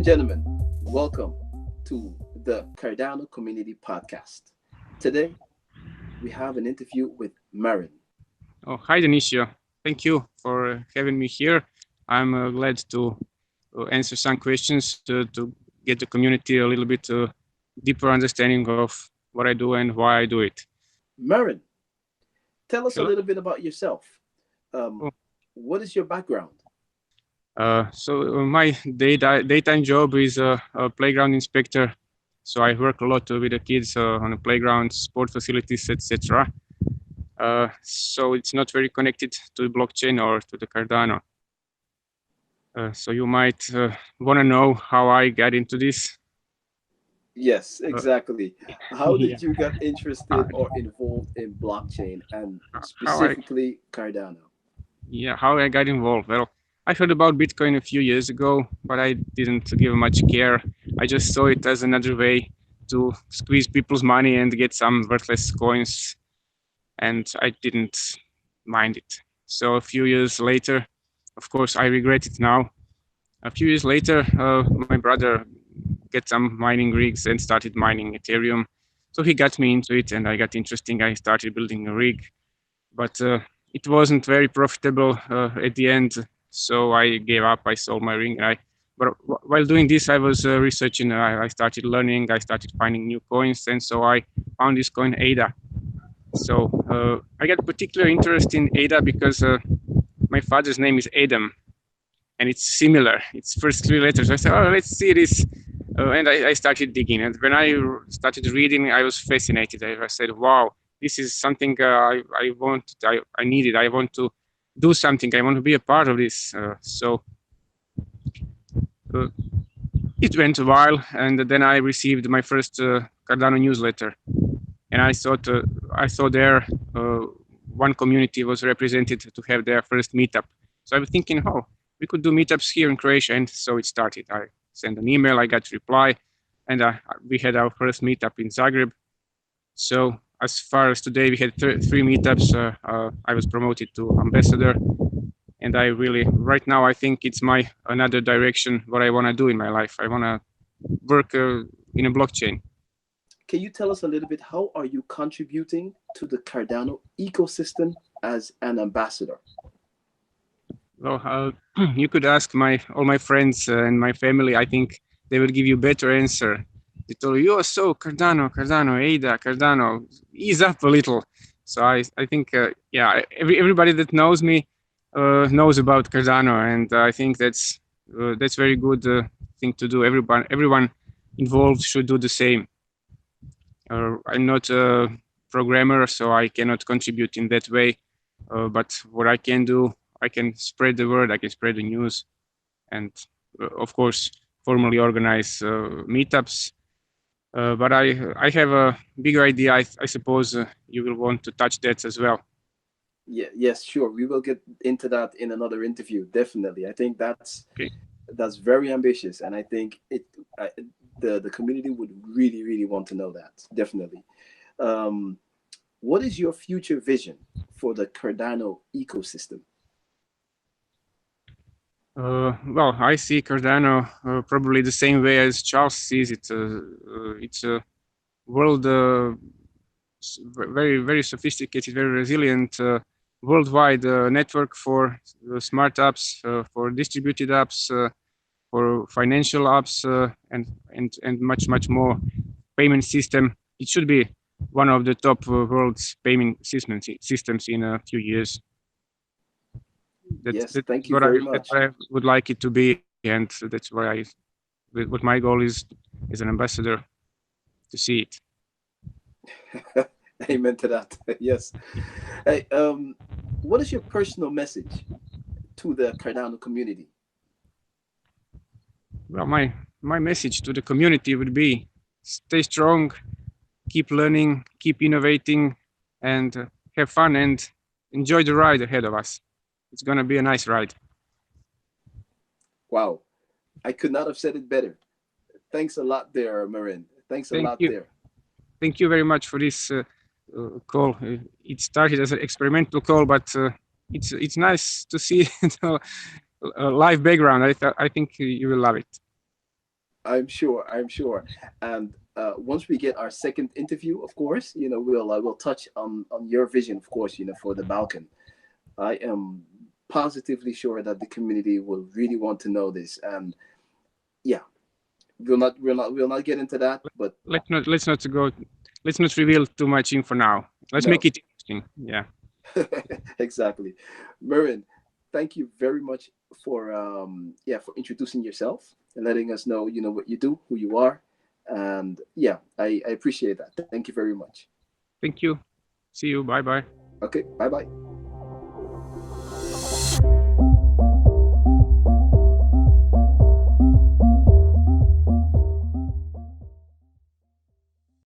gentlemen, welcome to the Cardano Community Podcast. Today, we have an interview with Marin. Oh, hi, Denisha. Thank you for having me here. I'm glad to answer some questions to get the community a little bit deeper understanding of what I do and why I do it. Marin, tell us a Hello. little bit about yourself. Oh. What is your background? My daytime job is a playground inspector. So I work a lot with the kids on the playgrounds, sport facilities, etc. So it's not very connected to the blockchain or to the Cardano. So you might want to know how I got into this. Yes, exactly. How Yeah. did you get interested or involved in blockchain and How I specifically Cardano? how I got involved. Well, I heard about Bitcoin a few years ago, but I didn't give much care. I just saw it as another way to squeeze people's money and get some worthless coins, and I didn't mind it. So a few years later, of course, I regret it now. A few years later, my brother got some mining rigs and started mining Ethereum. So he got me into it, and I got interesting. I started building a rig, but it wasn't very profitable at the end. So I gave up. I sold my ring. But while doing this, I was researching. I started learning. I started finding new coins, and so I found this coin ADA. So I got particular interest in ADA because my father's name is Adam, and it's similar. It's first three letters. I said, oh, let's see this. And I started digging. And when I started reading, I was fascinated. I said, wow, this is something I want, I needed. I want to do something. I want to be a part of this. So it went a while. And then I received my first Cardano newsletter. And I saw there one community was represented to have their first meetup. So I was thinking, oh, we could do meetups here in Croatia. And so it started. I sent an email, I got a reply, and we had our first meetup in Zagreb. So as far as today, we had three meetups. I was promoted to ambassador, and I really, right now, I think it's my another direction what I want to do in my life. I want to work in a blockchain. Can you tell us a little bit how are you contributing to the Cardano ecosystem as an ambassador? Well, you could ask all my friends and my family. I think they will give you better answer. They told you, oh, so Cardano, ADA, Cardano, ease up a little. So I think, everybody that knows me knows about Cardano, and I think that's very good thing to do. Everyone involved should do the same. I'm not a programmer, so I cannot contribute in that way. But what I can do, I can spread the word, I can spread the news, and of course, formally organize meetups. But I have a bigger idea. I suppose you will want to touch that as well. Yeah, yes, sure. We will get into that in another interview. Definitely. I think that's very ambitious, and I think the community would really want to know that. Definitely. What is your future vision for the Cardano ecosystem? Well, I see Cardano probably the same way as Charles sees it. It's a world very sophisticated, very resilient, worldwide network for smart apps, for distributed apps, for financial apps, and much more. Payment system. It should be one of the top world's payment systems in a few years. Yes, thank you very much. That's what I would like it to be, and that's what my goal is as an ambassador, to see it. Amen to that. Yes. Hey, what is your personal message to the Cardano community? Well, my message to the community would be: stay strong, keep learning, keep innovating, and have fun and enjoy the ride ahead of us. It's gonna be a nice ride. Wow, I could not have said it better. Thanks a lot there, Marin. Thanks a lot there. Thank you very much for this call. It started as an experimental call, but it's nice to see a live background. I think you will love it. I'm sure. I'm sure. And once we get our second interview, of course, we'll touch on your vision, of course, for the Balkan. I am positively sure that the community will really want to know this. And yeah, we'll not get into that, but let's not reveal too much info now. Let's no. make it interesting. Yeah. Exactly. Marin, thank you very much for for introducing yourself and letting us know what you do, who you are, and yeah, I appreciate that. Thank you very much. Thank you. See you. Bye bye. Okay, bye bye.